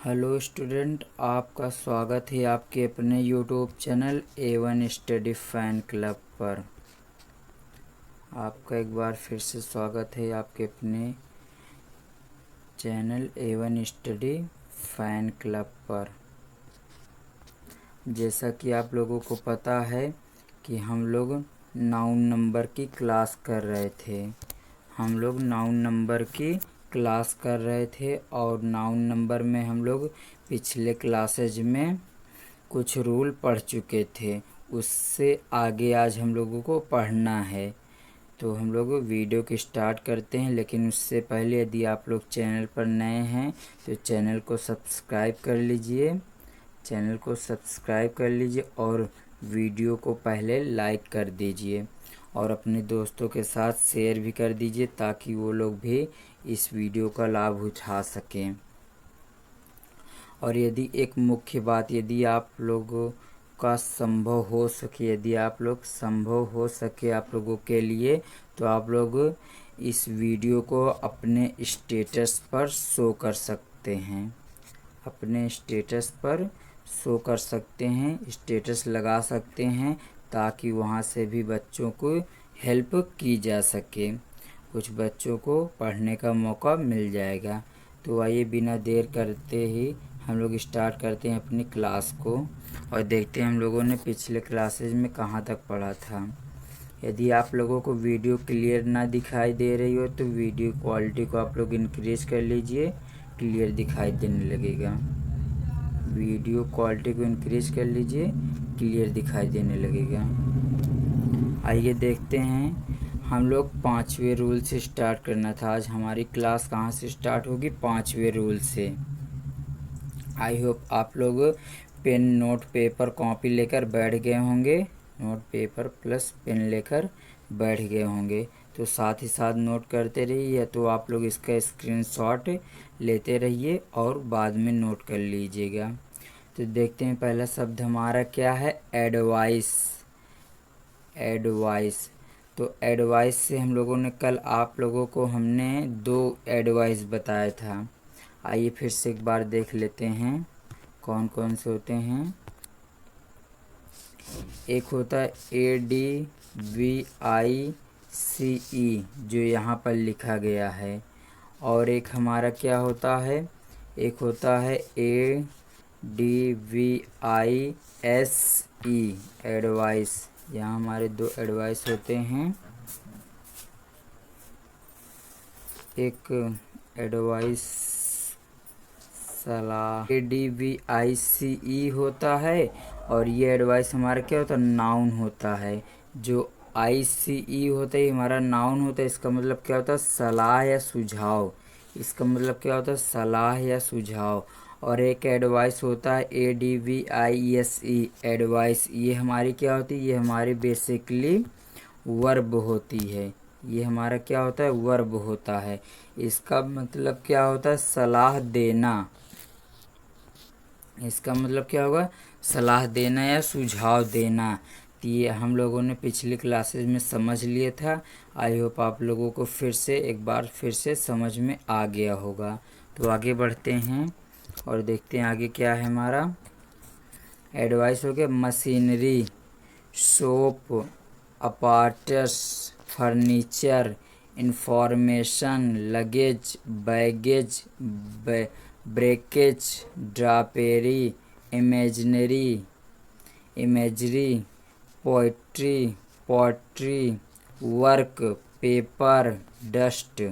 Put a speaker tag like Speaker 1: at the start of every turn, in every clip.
Speaker 1: Hello student, आपका स्वागत है आपके अपने YouTube channel A1 study fan club पर। आपका एक बार फिर से स्वागत है आपके अपने channel A1 study fan club पर। जैसा कि आप लोगों को पता है कि हम लोग नाउन नंबर की क्लास कर रहे थे। और नाउन नंबर में हम लोग पिछले क्लासेज में कुछ रूल पढ़ चुके थे। उससे आगे आज हम लोगों को पढ़ना है। तो हम लोग वीडियो को स्टार्ट करते हैं, लेकिन उससे पहले यदि आप लोग चैनल पर नए हैं तो चैनल को सब्सक्राइब कर लीजिए और वीडियो को पहले लाइक कर दीजिए और अपने दोस्तों के साथ शेयर भी कर दीजिए ताकि वो लोग भी इस वीडियो का लाभ उठा सकें। और यदि एक मुख्य बात, यदि आप लोगों का संभव हो सके आप लोगों के लिए, तो आप लोग इस वीडियो को अपने स्टेटस पर शो कर सकते हैं, स्टेटस लगा सकते हैं ताकि वहाँ से भी बच्चों को हेल्प की जा सके, कुछ बच्चों को पढ़ने का मौका मिल जाएगा। तो आइए बिना देर करते ही हम लोग स्टार्ट करते हैं अपनी क्लास को और देखते हैं हम लोगों ने पिछले क्लासेज में कहाँ तक पढ़ा था। यदि आप लोगों को वीडियो क्लियर ना दिखाई दे रही हो तो वीडियो क्वालिटी को आप लोग इंक्रीज कर लीजिए, क्लियर दिखाई देने लगेगा। वीडियो क्वालिटी को इंक्रीज कर लीजिए, क्लियर दिखाई देने लगेगा। आइए देखते हैं, हम लोग 5वें रूल से स्टार्ट करना था। आज हमारी क्लास कहाँ से स्टार्ट होगी? 5वें रूल से। आई होप आप लोग पेन, नोट, पेपर, कॉपी लेकर बैठ गए होंगे। नोट, पेपर प्लस पेन लेकर बैठ गए होंगे। तो साथ ही साथ नोट करते रहिए, या तो आप लोग इसका स्क्रीनशॉट लेते रहिए और बाद में नोट कर लीजिएगा। तो देखते हैं पहला शब्द हमारा क्या है? एडवाइस। तो एडवाइस से हम लोगों ने कल आप लोगों को हमने 2 एडवाइस बताया था। आइए फिर से एक बार देख लेते हैं कौन कौन से होते हैं। एक होता है ADVICE जो यहाँ पर लिखा गया है, और एक हमारा क्या होता है? एक होता है ADVISE एडवाइस। यहाँ हमारे 2 एडवाइस होते हैं। एक एडवाइस सलाह ADVICE होता है, और ये एडवाइस हमारा क्या होता है? नाउन होता है। जो ICE होता है हमारा नाउन होता है। इसका मतलब क्या होता है? सलाह या सुझाव। और एक एडवाइस होता है ADVISE एडवाइस। ये हमारी क्या होती है? ये हमारी बेसिकली वर्ब होती है। ये हमारा क्या होता है? वर्ब होता है। इसका मतलब क्या होता है? सलाह देना। इसका मतलब क्या होगा? सलाह देना या सुझाव देना। तो ये हम लोगों ने पिछली क्लासेस में समझ लिया था। आई होप आप लोगों को एक बार फिर से समझ में आ गया होगा। तो आगे बढ़ते हैं और देखते हैं आगे क्या है हमारा। एडवाइस हो गया machinery, soap, apparatus, furniture, information, luggage, baggage, breakage, drapery, imagery, poetry, work, paper, dust.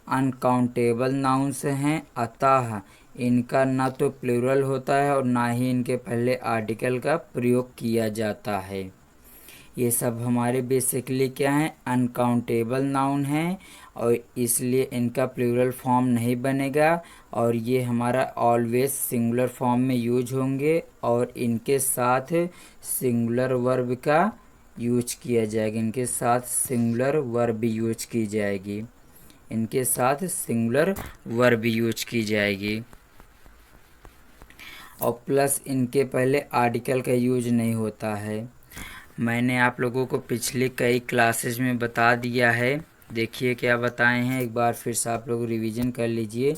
Speaker 1: Uncountable nouns हैं, अतः इनका ना तो प्लूरल होता है और ना ही इनके पहले आर्टिकल का प्रयोग किया जाता है। ये सब हमारे बेसिकली क्या हैं? अनकाउंटेबल नाउन हैं, और इसलिए इनका प्लूरल फॉर्म नहीं बनेगा, और ये हमारा ऑलवेज सिंगुलर फॉर्म में यूज होंगे, और इनके साथ सिंगुलर वर्ब का यूज किया जाएगा। इनके साथ सिंगुलर वर्ब यूज की जाएगी। और प्लस इनके पहले आर्टिकल का यूज नहीं होता है। मैंने आप लोगों को पिछले कई क्लासेज में बता दिया है। देखिए क्या बताए हैं, एक बार फिर से आप लोग रिवीजन कर लीजिए।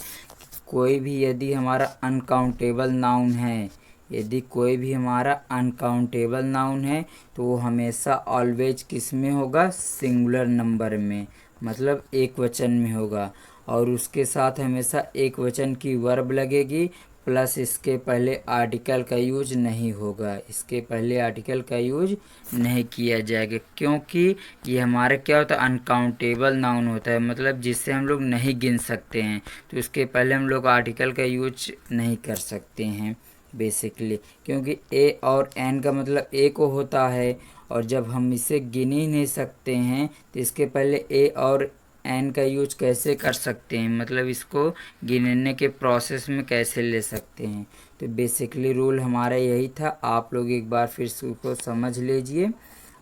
Speaker 1: कोई भी यदि हमारा अनकाउंटेबल नाउन है, यदि कोई भी हमारा अनकाउंटेबल नाउन है तो वो हमेशा ऑलवेज किस में होगा, सिंगुलर नंबर में, मतलब एक वचन में होगा। और उसके साथ हमेशा एक वचन की वर्ब लगेगी, प्लस इसके पहले आर्टिकल का यूज नहीं होगा, इसके पहले आर्टिकल का यूज नहीं किया जाएगा, क्योंकि ये हमारा क्या होता है, अनकाउंटेबल नाउन होता है, मतलब जिससे हम लोग नहीं गिन सकते हैं, तो इसके पहले हम लोग आर्टिकल का यूज नहीं कर सकते हैं बेसिकली, क्योंकि ए और एन का मतलब ए को होता है, और जब हम इसे गिन ही नहीं सकते हैं तो इसके पहले ए और एन का यूज कैसे कर सकते हैं, मतलब इसको गिनने के प्रोसेस में कैसे ले सकते हैं। तो बेसिकली रूल हमारा यही था, आप लोग एक बार फिर उसको समझ लीजिए,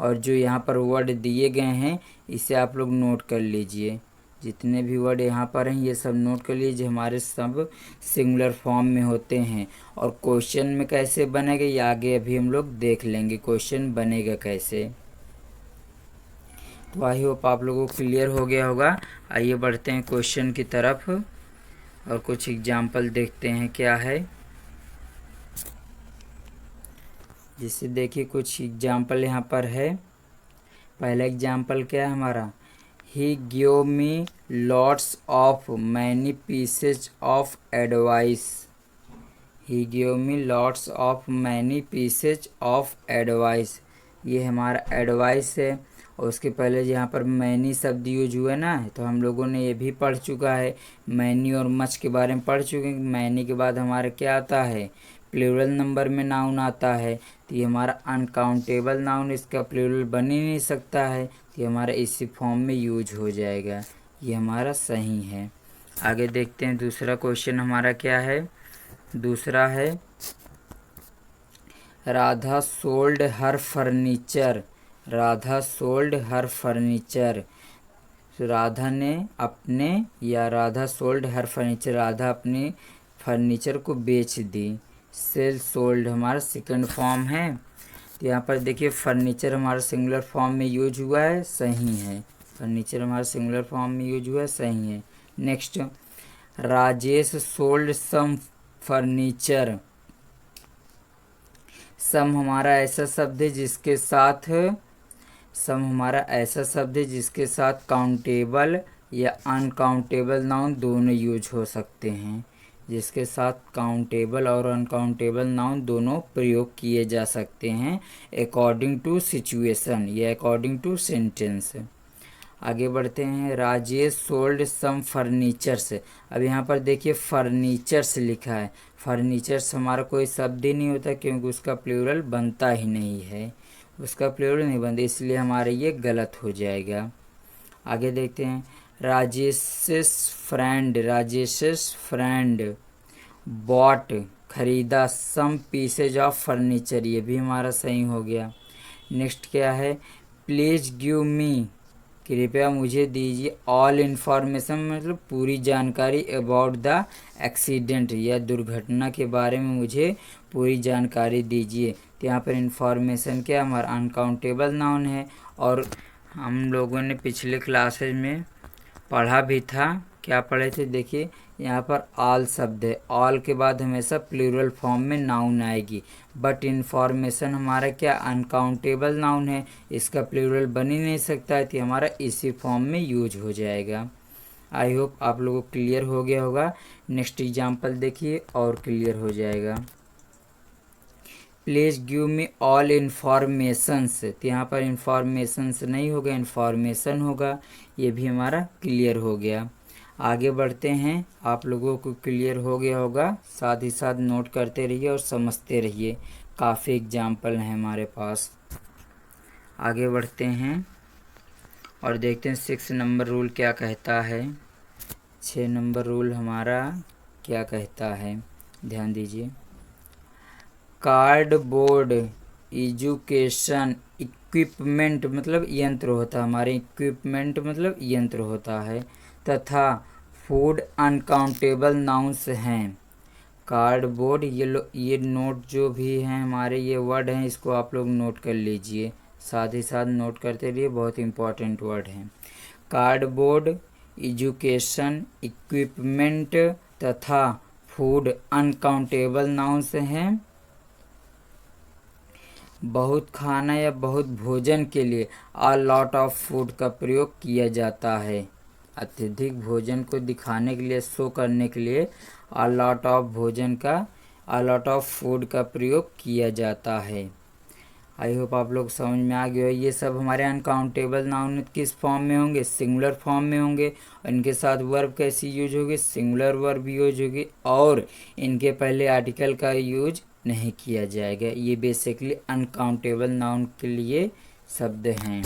Speaker 1: और जो यहाँ पर वर्ड दिए गए हैं इसे आप लोग नोट कर लीजिए, जितने भी वर्ड यहाँ पर हैं ये सब नोट कर लीजिए, हमारे सब सिंगुलर फॉर्म में होते हैं। और क्वेश्चन में कैसे बनेगा ये आगे अभी हम लोग देख लेंगे, क्वेश्चन बनेगा कैसे। तो आई होप आप लोगों को क्लियर हो गया होगा। आइए बढ़ते हैं क्वेश्चन की तरफ और कुछ एग्जाम्पल देखते हैं क्या है। जिससे देखिए कुछ एग्जाम्पल यहाँ पर है। पहला एग्जाम्पल क्या है हमारा, he give me lots of many pieces of advice. He give me lots of many pieces of advice, ये हमारा एडवाइस है। और उसके पहले यहाँ पर मैनी शब्द यूज हुआ ना, तो हम लोगों ने ये भी पढ़ चुका है, मैनी और मच के बारे में पढ़ चुके हैं। मैनी के बाद हमारा क्या आता है, प्लूरल नंबर में नाउन आता है, तो ये हमारा अनकाउंटेबल नाउन, इसका प्लूरल बन ही नहीं सकता है, तो ये हमारा इसी फॉर्म में यूज हो जाएगा, ये हमारा सही है। आगे देखते हैं दूसरा क्वेश्चन हमारा क्या है। दूसरा है, राधा सोल्ड हर फर्नीचर। राधा सोल्ड हर फर्नीचर, राधा ने अपने, या राधा सोल्ड हर फर्नीचर, राधा अपने फर्नीचर को बेच दी। सेल सोल्ड हमारा सेकंड फॉर्म है, तो यहाँ पर देखिए फर्नीचर हमारा सिंगुलर फॉर्म में यूज हुआ है, सही है। फर्नीचर हमारा सिंगुलर फॉर्म में यूज हुआ है, सही है। Next, Rajesh sold some furniture. सम हमारा ऐसा शब्द है जिसके साथ, सम हमारा ऐसा शब्द है जिसके साथ काउंटेबल या अनकाउंटेबल नाउन दोनों यूज हो सकते हैं, जिसके साथ काउंटेबल और अनकाउंटेबल नाउन दोनों प्रयोग किए जा सकते हैं अकॉर्डिंग टू सिचुएशन या अकॉर्डिंग टू सेंटेंस। आगे बढ़ते हैं, राजेश सोल्ड सम फर्नीचर्स। अब यहाँ पर देखिए फर्नीचर्स लिखा है, फर्नीचर्स हमारा कोई शब्द ही नहीं होता, क्योंकि उसका प्लूरल बनता ही नहीं है, उसका प्लूरल नहीं बनता, इसलिए हमारे ये गलत हो जाएगा। आगे देखते हैं, राजेश's फ्रेंड, राजेश's फ्रेंड बॉट खरीदा सम पीसेज ऑफ फर्नीचर, ये भी हमारा सही हो गया। नेक्स्ट क्या है, प्लीज गिव मी, कृपया मुझे दीजिए ऑल इन्फॉर्मेशन, मतलब पूरी जानकारी अबाउट द एक्सीडेंट, या दुर्घटना के बारे में मुझे पूरी जानकारी दीजिए। तो यहाँ पर इन्फॉर्मेशन क्या हमारा अनकाउंटेबल नाउन है, और हम लोगों ने पिछले क्लासेज में पढ़ा भी था, क्या पढ़े थे देखिए, यहाँ पर ऑल शब्द है, ऑल के बाद हमेशा प्लूरल फॉर्म में नाउन आएगी, बट इन्फॉर्मेशन हमारा क्या अनकाउंटेबल नाउन है, इसका प्लूरल बन ही नहीं सकता है, तो हमारा इसी फॉर्म में यूज हो जाएगा। आई होप आप लोगों को क्लियर हो गया होगा। नेक्स्ट एग्जाम्पल देखिए और क्लियर हो जाएगा। Please give me all informations, तो यहाँ पर इन्फॉर्मेशंस नहीं होगा, इन्फॉर्मेशन होगा, ये भी हमारा क्लियर हो गया। आगे बढ़ते हैं, आप लोगों को क्लियर हो गया होगा, साथ ही साथ नोट करते रहिए और समझते रहिए, काफ़ी एग्जाम्पल हैं हमारे पास। आगे बढ़ते हैं और देखते हैं 6 नंबर रूल क्या कहता है। 6 नंबर रूल हमारा क्या कहता है, ध्यान दीजिए। कार्डबोर्ड एजुकेशन इक्विपमेंट, मतलब यंत्र होता है, हमारे इक्विपमेंट मतलब यंत्र होता है, तथा फूड अनकाउंटेबल नाउन्स हैं। कार्डबोर्ड, ये नोट जो भी हैं हमारे, ये वर्ड हैं, इसको आप लोग नोट कर लीजिए, साथ ही साथ नोट करते रहिए, बहुत इंपॉर्टेंट वर्ड हैं। कार्डबोर्ड एजुकेशन इक्विपमेंट तथा फूड अनकाउंटेबल नाउन्स हैं। बहुत खाना या बहुत भोजन के लिए अ लॉट ऑफ फूड का प्रयोग किया जाता है। अत्यधिक भोजन को दिखाने के लिए, शो करने के लिए अ लॉट ऑफ फूड का प्रयोग किया जाता है। आई होप आप लोग समझ में आ गए हो। ये सब हमारे अनकाउंटेबल नाउन किस फॉर्म में होंगे? सिंगुलर फॉर्म में होंगे। और इनके साथ वर्ब कैसी यूज होगी? सिंगुलर वर्ब यूज होगी, और इनके पहले आर्टिकल का यूज नहीं किया जाएगा। ये बेसिकली अनकाउंटेबल नाउन के लिए शब्द हैं।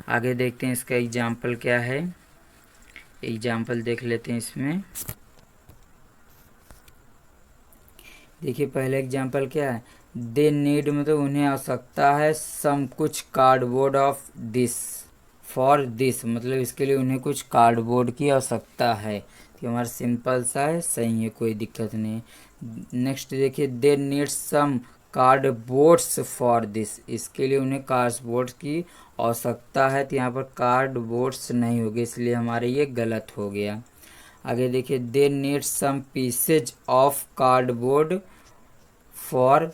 Speaker 1: आगे देखते हैं इसका एग्जाम्पल क्या है। एग्जाम्पल देख लेते हैं इसमें। देखिए पहले एग्जाम्पल क्या है? दे नीड मतलब उन्हें आवश्यकता है, सम कुछ cardboard of this for this मतलब इसके लिए उन्हें कुछ कार्डबोर्ड की आवश्यकता है। तो हमारा सिंपल सा है, सही है, कोई दिक्कत नहीं। नेक्स्ट देखिए, they need some cardboards for this, इसके लिए उन्हें कार्डबोर्ड की आवश्यकता है। तो यहाँ पर कार्डबोर्ड्स नहीं होगी, इसलिए हमारे ये गलत हो गया। आगे देखिए, they need some pieces of cardboard for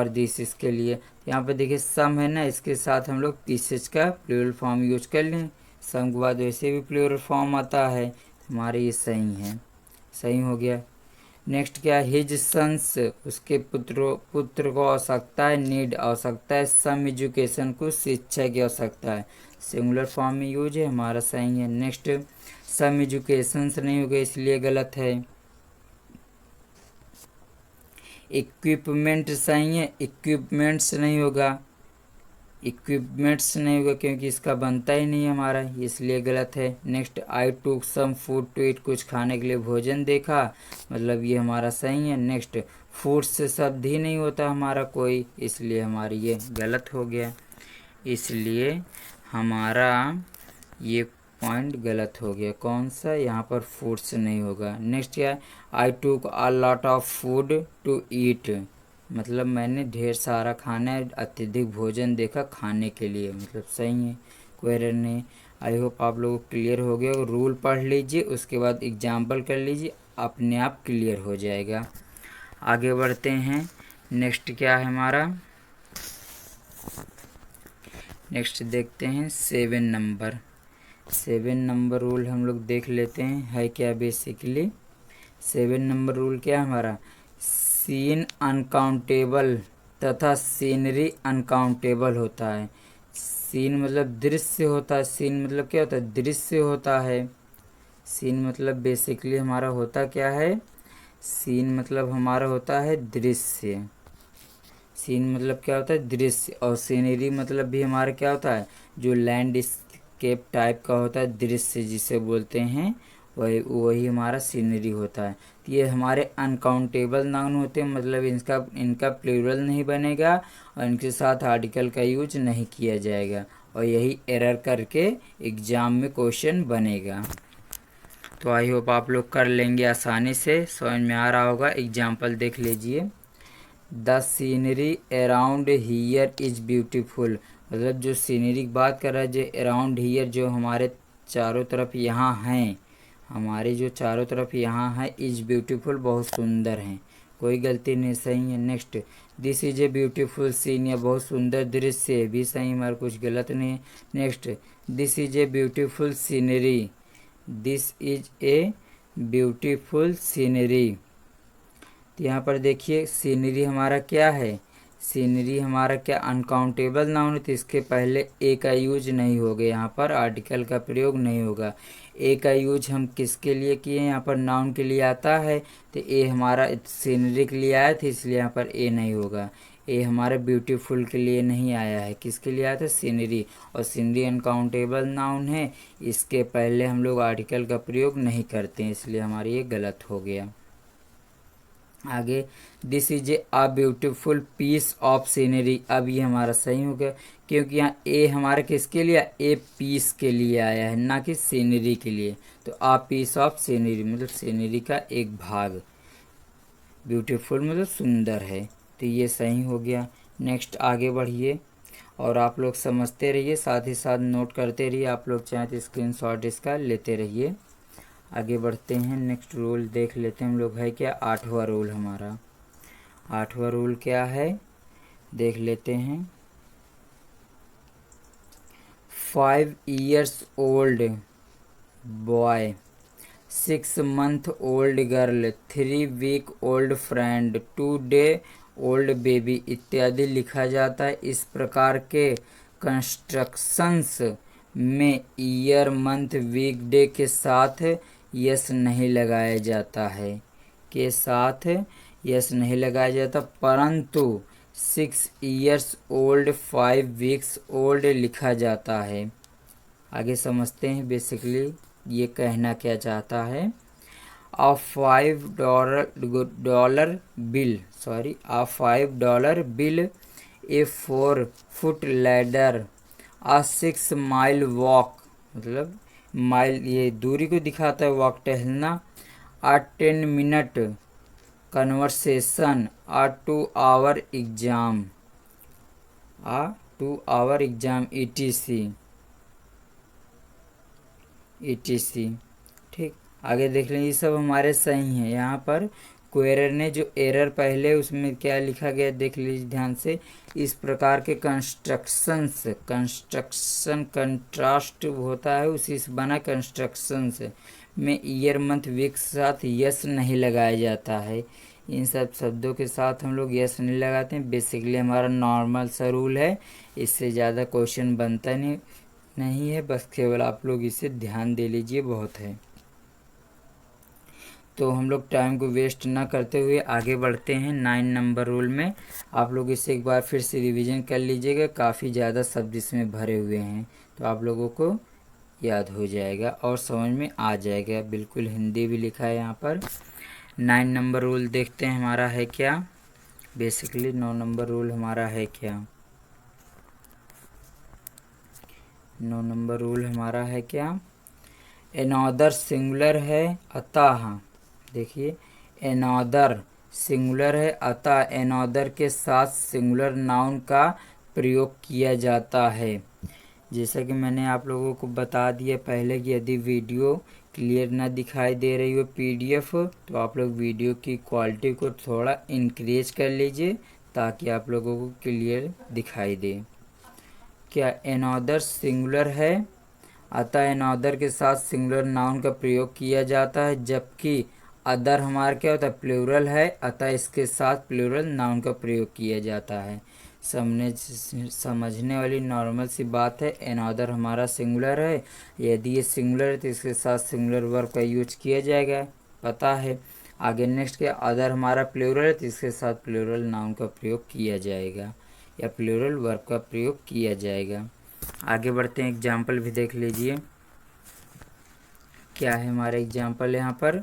Speaker 1: this इसके लिए। यहाँ पे देखिए सम है ना, इसके साथ हम लोग पीसेज का प्लूरल फॉर्म यूज कर लें। सम के बाद वैसे भी प्लूरल फॉर्म आता है, हमारे ये सही है, सही हो गया। नेक्स्ट क्या? हिज सन्स, उसके पुत्र को आवश्यकता है, नीड आवश्यकता है, सम एजुकेशन को शिक्षा की आवश्यकता है। सिंगुलर फॉर्म में यूज है, हमारा सही है। नेक्स्ट सम एजुकेशंस नहीं हो गया, इसलिए गलत है। इक्विपमेंट सही है, इक्विपमेंट्स नहीं होगा, इक्विपमेंट्स नहीं होगा क्योंकि इसका बनता ही नहीं हमारा, इसलिए गलत है। नेक्स्ट आई टूक सम फूड टू ईट, कुछ खाने के लिए भोजन देखा, मतलब ये हमारा सही है। नेक्स्ट फूड से शब्द ही नहीं होता हमारा कोई, इसलिए हमारी ये गलत हो गया, इसलिए हमारा ये पॉइंट गलत हो गया। कौन सा? यहाँ पर फूड्स नहीं होगा। नेक्स्ट क्या है? I took a lot of food to eat, मतलब मैंने ढेर सारा खाना, अत्यधिक भोजन देखा खाने के लिए, मतलब सही है, कोई एरर नहीं। आई होप आप लोगों को क्लियर हो गया। रूल पढ़ लीजिए, उसके बाद एग्जाम्पल कर लीजिए, अपने आप क्लियर हो जाएगा। आगे बढ़ते हैं। नेक्स्ट क्या है हमारा? नेक्स्ट देखते हैं 7 नंबर रूल हम लोग देख लेते हैं, है क्या बेसिकली। 7 नंबर रूल क्या है हमारा? सीन अनकाउंटेबल तथा सीनरी अनकाउंटेबल होता है। सीन मतलब दृश्य होता है, सीन मतलब क्या होता है? दृश्य होता है। सीन मतलब बेसिकली हमारा होता क्या है? सीन मतलब हमारा होता है दृश्य। सीन मतलब क्या होता है? दृश्य। और सीनरी मतलब भी हमारा क्या होता है? जो लैंडस्केप टाइप का होता है दृश्य जिसे बोलते हैं, वही हमारा सीनरी होता है। तो ये हमारे अनकाउंटेबल नाउन होते हैं, मतलब इनका प्लूरल नहीं बनेगा और इनके साथ आर्टिकल का यूज नहीं किया जाएगा, और यही एरर करके एग्जाम में क्वेश्चन बनेगा। तो आई होप आप लोग कर लेंगे आसानी से, समझ में आ रहा होगा। एग्जाम्पल देख लीजिए। The scenery around here is beautiful, मतलब जो सीनरी की बात कर रहा है, जो अराउंड हियर जो हमारे चारों तरफ यहाँ हैं, हमारे जो चारों तरफ यहाँ है, इज़ ब्यूटीफुल बहुत सुंदर हैं, कोई गलती नहीं, सही है। Next this is a beautiful scene, या बहुत सुंदर दृश्य भी सही, हमारा कुछ गलत नहीं है। Next this is a beautiful scenery, this is a beautiful scenery. तो यहाँ पर देखिए सीनरी हमारा क्या है? सीनरी हमारा क्या अनकाउंटेबल नाउन है, तो इसके पहले ए का यूज नहीं होगा, यहाँ पर आर्टिकल का प्रयोग नहीं होगा। ए का यूज हम किसके लिए किए? यहाँ पर नाउन के लिए आता है, तो ए हमारा सीनरी के लिए आया था, इसलिए यहाँ पर ए नहीं होगा। ए हमारा ब्यूटीफुल के लिए नहीं आया है, किसके लिए आया था? सीनरी। और सीनरी अनकाउंटेबल नाउन है, इसके पहले हम लोग आर्टिकल का प्रयोग नहीं करते हैं, इसलिए हमारा ये गलत हो गया। आगे this is a beautiful piece of scenery, अब ये हमारा सही हो गया, क्योंकि यहाँ ए हमारा किसके लिए? ए पीस के लिए आया है, ना कि सीनरी के लिए। तो पीस ऑफ सीनरी मतलब सीनरी का एक भाग, ब्यूटीफुल मतलब सुंदर है, तो ये सही हो गया। नेक्स्ट आगे बढ़िए, और आप लोग समझते रहिए, साथ ही साथ नोट करते रहिए। आप लोग चाहें तो स्क्रीनशॉट इसका लेते रहिए। आगे बढ़ते हैं, नेक्स्ट रूल देख लेते हैं हम लोग, है क्या 8वां रूल हमारा। 8वां रूल क्या है देख लेते हैं। 5 years old boy, 6 month old girl, 3 week old friend, 2 day old baby इत्यादि लिखा जाता है। इस प्रकार के कंस्ट्रक्शंस में ईयर मंथ वीक डे के साथ यस नहीं लगाया जाता है, के साथ यस नहीं लगाया जाता, परंतु 6 years ओल्ड 5 weeks ओल्ड लिखा जाता है। आगे समझते हैं बेसिकली ये कहना क्या चाहता है। a $5 bill, a $5 bill, a 4 foot ladder, a 6 mile walk, मतलब माइल ये दूरी को दिखाता है, वॉक टहलना, a 10 minute conversation, a 2 hour exam, etc। ठीक, आगे देख लें, ये सब हमारे सही हैं। यहाँ पर क्वेरर ने जो एरर पहले उसमें क्या लिखा गया देख लीजिए ध्यान से। इस प्रकार के कंस्ट्रक्शन कंट्रास्ट होता है, उसी से बना कंस्ट्रक्शंस में ईयर मंथ वीक के साथ यस नहीं लगाया जाता है। इन सब शब्दों के साथ हम लोग यस नहीं लगाते हैं। बेसिकली हमारा नॉर्मल सा रूल है, इससे ज़्यादा क्वेश्चन बनता नहीं है, बस केवल आप लोग इसे ध्यान दे लीजिए, बहुत है। तो हम लोग टाइम को वेस्ट ना करते हुए आगे बढ़ते हैं 9 नंबर रूल में। आप लोग इसे एक बार फिर से रिवीजन कर लीजिएगा, काफ़ी ज़्यादा शब्द इसमें भरे हुए हैं, तो आप लोगों को याद हो जाएगा और समझ में आ जाएगा। बिल्कुल हिंदी भी लिखा है यहाँ पर। 9 नंबर रूल देखते हैं हमारा है क्या। बेसिकली 9 नंबर रूल हमारा है क्या। 9 नंबर रूल हमारा है क्या, एनॉदर सिंगुलर है, अतः देखिए एनॉदर सिंगुलर है, अतः एनॉदर के साथ सिंगुलर नाउन का प्रयोग किया जाता है। जैसा कि मैंने आप लोगों को बता दिया पहले कि यदि वीडियो क्लियर ना दिखाई दे रही हो पीडीएफ, तो आप लोग वीडियो की क्वालिटी को थोड़ा इंक्रीज कर लीजिए ताकि आप लोगों को क्लियर दिखाई दे। क्या एनॉदर सिंगुलर है, अतः एनॉदर के साथ सिंगुलर नाउन का प्रयोग किया जाता है, जबकि अदर हमारा क्या होता है प्लूरल है, अतः इसके साथ प्लूरल नाउन का प्रयोग किया जाता है। समझने वाली नॉर्मल सी बात है। एनॉदर हमारा सिंगुलर है, यदि ये सिंगुलर है तो इसके साथ सिंगुलर वर्ब का यूज किया जाएगा, पता है। आगे नेक्स्ट क्या, अदर हमारा प्लूरल है तो इसके साथ प्लूरल नाउन का प्रयोग किया जाएगा या प्लूरल वर्ब का प्रयोग किया जाएगा। आगे बढ़ते हैं, एग्जाम्पल भी देख लीजिए क्या है हमारा एग्जाम्पल यहाँ पर,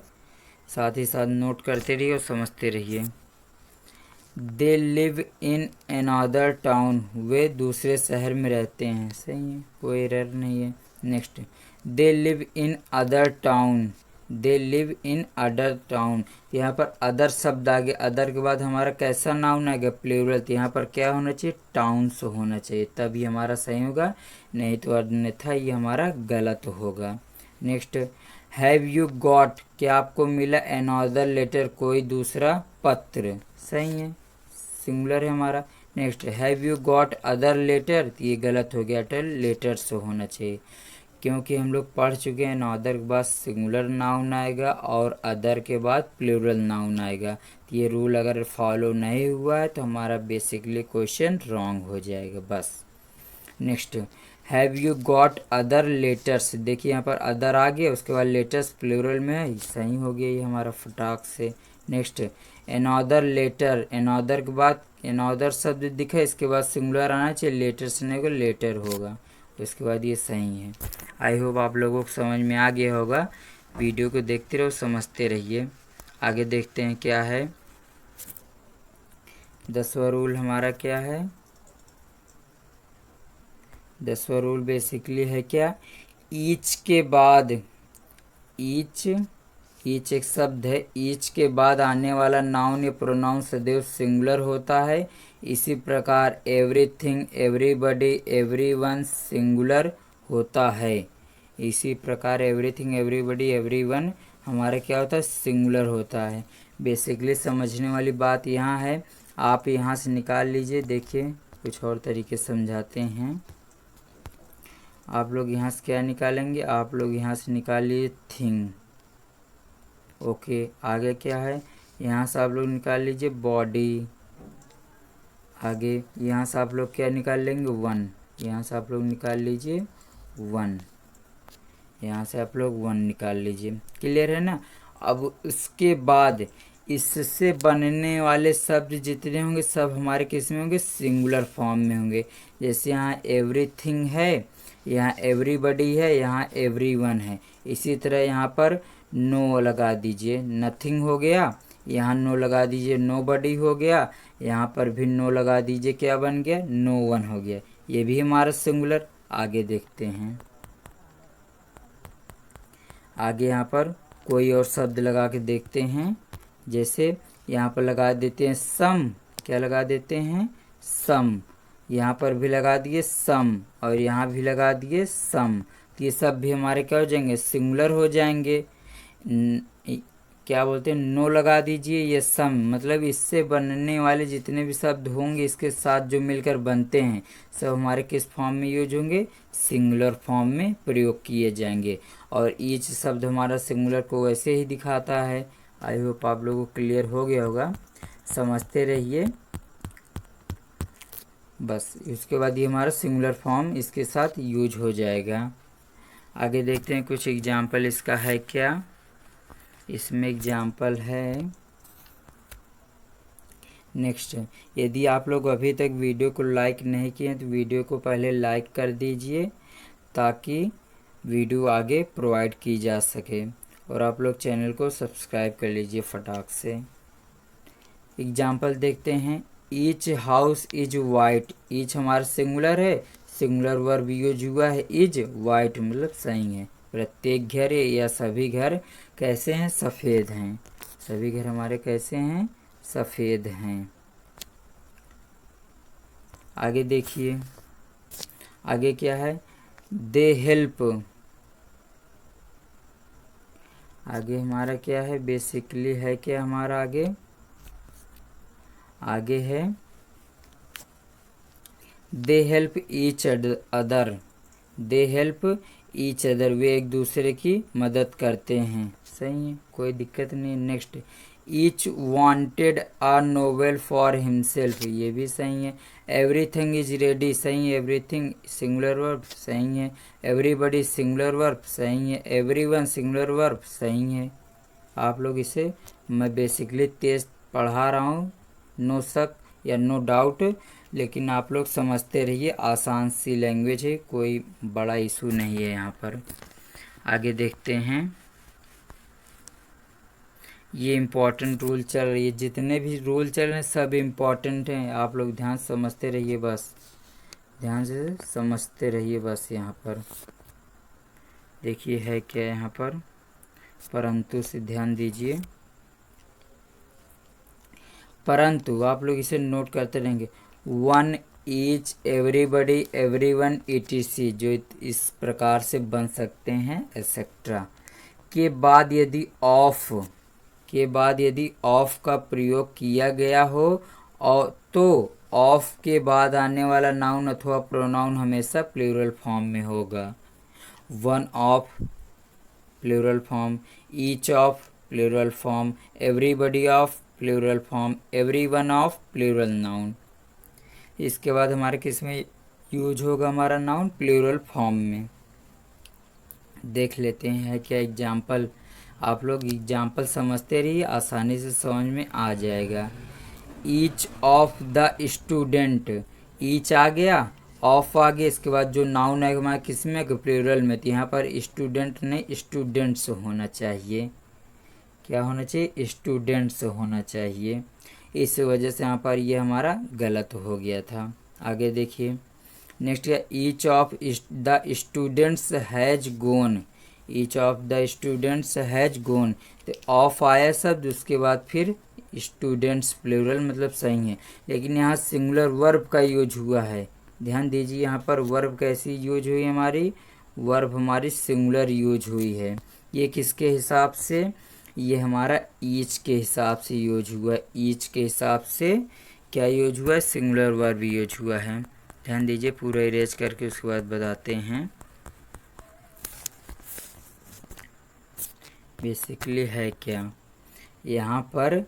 Speaker 1: साथ ही साथ नोट करते रहिए और समझते रहिए। They live in another town, वे दूसरे शहर में रहते हैं, सही है, कोई एरर नहीं है। Next, they live in other town, they live in other town, यहाँ पर अदर शब्द आगे, अदर के बाद हमारा कैसा नाउन आएगा प्लूरल, तो यहाँ पर क्या होना चाहिए टाउन्स होना चाहिए, तभी हमारा सही होगा, नहीं तो अन्यथा ये हमारा गलत होगा। नेक्स्ट, हैव यू गॉट, क्या आपको मिला अनदर लेटर, कोई दूसरा पत्र, सही है, सिंगुलर है हमारा। Next, have you got other letter, ये गलत हो गया, लेटर्स होना चाहिए, क्योंकि हम लोग पढ़ चुके हैं अनदर के बाद सिंगुलर नाउन आएगा और अदर के बाद प्लूरल नाउन आएगा। तो ये रूल अगर फॉलो नहीं हुआ है तो हमारा बेसिकली क्वेश्चन रॉन्ग हो जाएगा बस। Next, have you got other letters, देखिए यहाँ पर अदर आ गया, उसके बाद लेटर्स प्लूरल में है, सही हो गया ये हमारा फटाक से। नेक्स्ट, अनदर लेटर, अनदर के बाद अनदर शब्द दिखा, इसके बाद सिंगुलर आना चाहिए, लेटर्स नहीं होगा लेटर होगा, उसके बाद ये सही है। आई होप आप लोगों को समझ में आ गया होगा। वीडियो को देखते रहो, समझते रहिए। आगे देखते हैं क्या है 10वां रूल हमारा क्या है। 10वां रूल बेसिकली है क्या, ईच के बाद, ईच एक शब्द है, ईच के बाद आने वाला नाउन या प्रोनाउन सदैव सिंगुलर होता है। इसी प्रकार एवरीथिंग, एवरीबॉडी, एवरीवन सिंगुलर होता है। इसी प्रकार एवरीथिंग, एवरीबडी, एवरीवन हमारा क्या होता है, सिंगुलर होता है। बेसिकली समझने वाली बात यहाँ है, आप यहाँ से निकाल लीजिए। देखिए कुछ और तरीके से समझाते हैं। आप लोग यहाँ से क्या निकालेंगे, आप लोग यहाँ से निकाल लीजिए थिंग। ओके, आगे क्या है, यहाँ से आप लोग निकाल लीजिए बॉडी। आगे यहाँ से आप लोग क्या निकाल लेंगे, वन। यहाँ से आप लोग निकाल लीजिए वन, यहाँ से आप लोग वन निकाल लीजिए। क्लियर है ना। अब उसके बाद इससे बनने वाले शब्द जितने होंगे सब हमारे किस में होंगे, सिंगुलर फॉर्म में होंगे। जैसे यहाँ एवरीथिंग है, यहाँ एवरीबडी है, यहाँ एवरीवन है। इसी तरह यहाँ पर नो लगा दीजिए, नथिंग हो गया। यहाँ नो लगा दीजिए, नोबडी हो गया। यहाँ पर भी नो लगा दीजिए, क्या बन गया, नो वन हो गया। ये भी हमारा सिंगुलर। आगे देखते हैं। आगे यहाँ पर कोई और शब्द लगा के देखते हैं। जैसे यहाँ पर लगा देते हैं सम। क्या लगा देते हैं, सम। यहाँ पर भी लगा दिए सम, और यहाँ भी लगा दिए सम। तो ये सब भी हमारे क्या हो जाएंगे, सिंगुलर हो जाएंगे। क्या बोलते हैं, नो लगा दीजिए, ये सम, मतलब इससे बनने वाले जितने भी शब्द होंगे इसके साथ जो मिलकर बनते हैं सब हमारे किस फॉर्म में यूज होंगे, सिंगुलर फॉर्म में प्रयोग किए जाएंगे। और ईच शब्द हमारा सिंगुलर को वैसे ही दिखाता है। आई होप आप लोगों को क्लियर हो गया होगा, समझते रहिए बस। उसके बाद ये हमारा सिंगुलर फॉर्म इसके साथ यूज हो जाएगा। आगे देखते हैं कुछ एग्जाम्पल इसका है क्या। इसमें एग्जाम्पल है नेक्स्ट। यदि आप लोग अभी तक वीडियो को लाइक नहीं किए हैं तो वीडियो को पहले लाइक कर दीजिए ताकि वीडियो आगे प्रोवाइड की जा सके, और आप लोग चैनल को सब्सक्राइब कर लीजिए फटाक से। एग्जाम्पल देखते हैं। Each house is white. Each हमारा सिंगुलर है, सिंगुलर वर्ब यूज हुआ है इज, वाइट मतलब सही है। प्रत्येक घर या सभी घर कैसे हैं, सफ़ेद हैं। सभी घर हमारे कैसे हैं, सफ़ेद हैं। आगे देखिए, आगे क्या है, दे हेल्प। आगे हमारा क्या है, बेसिकली है क्या हमारा आगे, आगे है they help each other. They help each other, वे एक दूसरे की मदद करते हैं। सही है, कोई दिक्कत नहीं। Next, each wanted a novel for himself, ये भी सही है। एवरीथिंग इज रेडी, सही है। एवरीथिंग सिंगुलर वर्ब, सही है। एवरीबडी सिंगुलर वर्ब, सही है। एवरीवन सिंगुलर वर्ब, सही है। आप लोग इसे, मैं बेसिकली तेज पढ़ा रहा हूँ, नो शक या नो डाउट, लेकिन आप लोग समझते रहिए। आसान सी लैंग्वेज है, कोई बड़ा इशू नहीं है यहाँ पर। आगे देखते हैं। ये इम्पोर्टेंट रूल चल रही है, जितने भी रूल चल रहे हैं सब इम्पोर्टेंट हैं। आप लोग ध्यान समझते रहिए बस, ध्यान से समझते रहिए बस। यहाँ पर देखिए है क्या यहाँ पर, परंतु से ध्यान दीजिए। परंतु आप लोग इसे नोट करते रहेंगे। One, each, everybody, everyone, etc, जो इस प्रकार से बन सकते हैं एक्सेट्रा। के बाद यदि ऑफ, के बाद यदि ऑफ का प्रयोग किया गया हो और तो ऑफ के बाद आने वाला नाउन अथवा प्रोनाउन हमेशा प्लूरल फॉर्म में होगा। One of plural form, each of plural form, everybody of plural form, everyone of plural noun. इसके बाद हमारे किस में यूज होगा, हमारा नाउन प्लूरल फॉर्म में। देख लेते हैं क्या एग्जाम्पल। आप लोग एग्जाम्पल समझते रहिए, आसानी से समझ में आ जाएगा। Each of the student, each आ गया, ऑफ आ गया, इसके बाद जो नाउन है हमारा किस में, प्लूरल में। तो यहाँ पर स्टूडेंट नहीं स्टूडेंट्स होना चाहिए। क्या होना चाहिए, स्टूडेंट्स होना चाहिए। इस वजह से यहाँ पर ये हमारा गलत हो गया था। आगे देखिए नेक्स्ट है, each of the students has gone. Each of the students has gone, तो ऑफ आया शब्द, उसके बाद फिर स्टूडेंट्स प्लूरल मतलब सही है। लेकिन यहाँ सिंगुलर वर्ब का यूज हुआ है, ध्यान दीजिए। यहाँ पर वर्ब कैसी यूज हुई हमारी, वर्ब हमारी सिंगुलर यूज हुई है। ये किसके हिसाब से? ये हमारा ईच के हिसाब से यूज हुआ है। ईच के हिसाब से क्या यूज हुआ है? सिंगुलर वर्ब यूज हुआ है। ध्यान दीजिए, पूरा इरेज करके उसके बाद बताते हैं। बेसिकली है क्या, यहाँ पर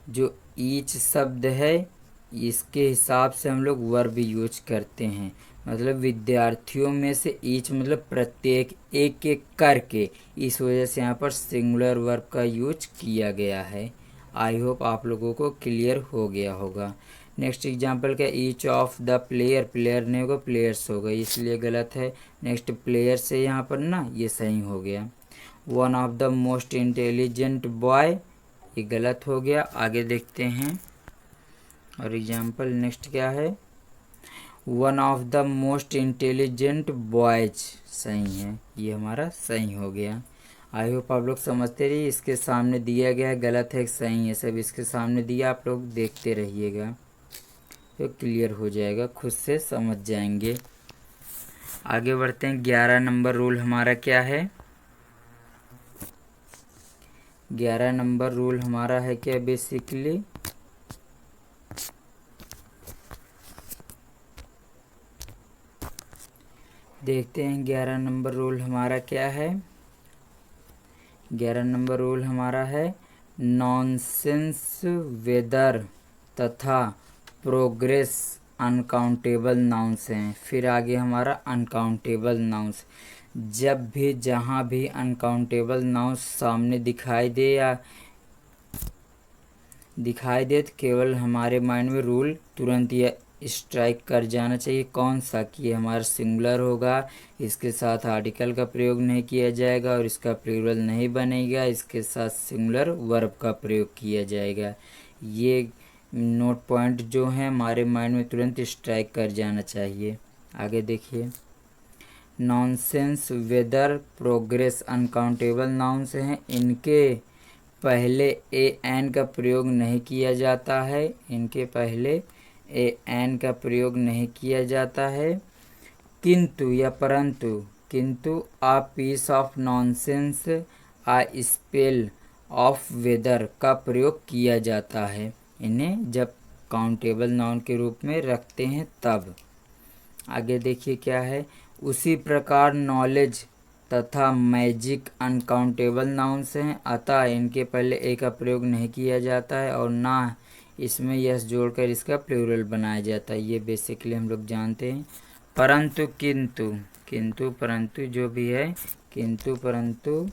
Speaker 1: जो ईच शब्द है इसके हिसाब से हम लोग वर्ब यूज करते हैं। मतलब विद्यार्थियों में से ईच मतलब प्रत्येक, एक एक करके, इस वजह से यहाँ पर सिंगुलर वर्ब का यूज किया गया है। आई होप आप लोगों को क्लियर हो गया होगा। नेक्स्ट एग्जाम्पल क्या? Each of the player, player नहीं होगा प्लेयर्स होगा, इसलिए गलत है। नेक्स्ट प्लेयर से यहाँ पर ना ये सही हो गया। One of the most intelligent boy, ये गलत हो गया। आगे देखते हैं और एग्जाम्पल नेक्स्ट क्या है? One of the most intelligent boys, सही है, ये हमारा सही हो गया। आई होप आप लोग समझते रहिए। इसके सामने दिया गया है, गलत है सही है, सब इसके सामने दिया, आप लोग देखते रहिएगा तो क्लियर हो जाएगा, खुद से समझ जाएंगे। आगे बढ़ते हैं। 11 नंबर रूल हमारा क्या है? 11 नंबर रूल हमारा है क्या? बेसिकली देखते हैं 11 नंबर रूल हमारा क्या है। 11 नंबर रूल हमारा है नॉनसेंस वेदर तथा प्रोग्रेस अनकाउंटेबल नाउंस हैं। फिर आगे हमारा अनकाउंटेबल नाउंस, जब भी जहाँ भी अनकाउंटेबल नाउंस सामने दिखाई दे तो केवल हमारे माइंड में रूल तुरंत ये स्ट्राइक कर जाना चाहिए। कौन सा? कि ये हमारा सिंगुलर होगा, इसके साथ आर्टिकल का प्रयोग नहीं किया जाएगा और इसका प्लूरल नहीं बनेगा, इसके साथ सिंगुलर वर्ब का प्रयोग किया जाएगा। ये नोट पॉइंट जो हैं हमारे माइंड में तुरंत स्ट्राइक कर जाना चाहिए। आगे देखिए, nonsense, weather, progress uncountable nouns हैं। इनके पहले ए एन का प्रयोग नहीं किया जाता है। इनके पहले ए एन का प्रयोग नहीं किया जाता है। किंतु या परंतु, किंतु a piece of nonsense, a spell of weather का प्रयोग किया जाता है। इन्हें जब काउंटेबल नाउन के रूप में रखते हैं तब। आगे देखिए क्या है। उसी प्रकार नॉलेज तथा मैजिक अनकाउंटेबल नाउन्स हैं, अतः इनके पहले ए का प्रयोग नहीं किया जाता है और ना इसमें यस जोड़कर इसका प्लूरल बनाया जाता है। ये बेसिकली हम लोग जानते हैं। परंतु, किंतु, किंतु परंतु जो भी है, किंतु परंतु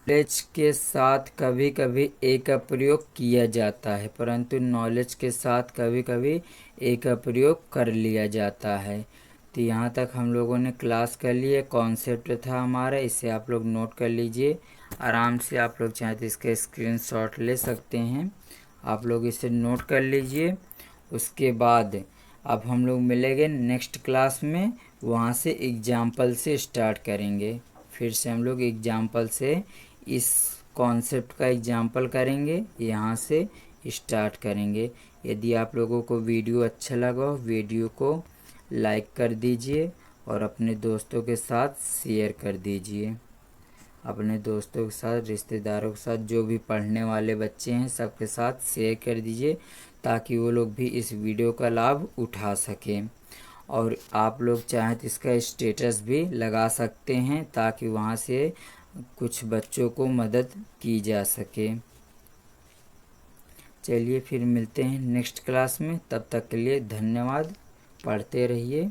Speaker 1: नॉलेज के साथ कभी कभी ए का प्रयोग किया जाता है, परंतु नॉलेज के साथ कभी कभी ए का प्रयोग कर लिया जाता है। तो यहाँ तक हम लोगों ने क्लास कर लिए, कॉन्सेप्ट था हमारा, इसे आप लोग नोट कर लीजिए आराम से। आप लोग चाहे तो इसका स्क्रीनशॉट ले सकते हैं, आप लोग इसे नोट कर लीजिए। उसके बाद अब हम लोग मिलेंगे नेक्स्ट क्लास में, वहाँ से एग्जाम्पल से स्टार्ट करेंगे। फिर से हम लोग एग्जाम्पल से इस कॉन्सेप्ट का एग्जाम्पल करेंगे, यहाँ से स्टार्ट करेंगे। यदि आप लोगों को वीडियो अच्छा लगा हो, वीडियो को लाइक कर दीजिए और अपने दोस्तों के साथ शेयर कर दीजिए। अपने दोस्तों के साथ, रिश्तेदारों के साथ, जो भी पढ़ने वाले बच्चे हैं सबके साथ शेयर कर दीजिए, ताकि वो लोग भी इस वीडियो का लाभ उठा सकें। और आप लोग चाहें तो इसका स्टेटस भी लगा सकते हैं, ताकि वहाँ से कुछ बच्चों को मदद की जा सके। चलिए फिर मिलते हैं नेक्स्ट क्लास में, तब तक के लिए धन्यवाद। पढ़ते रहिए।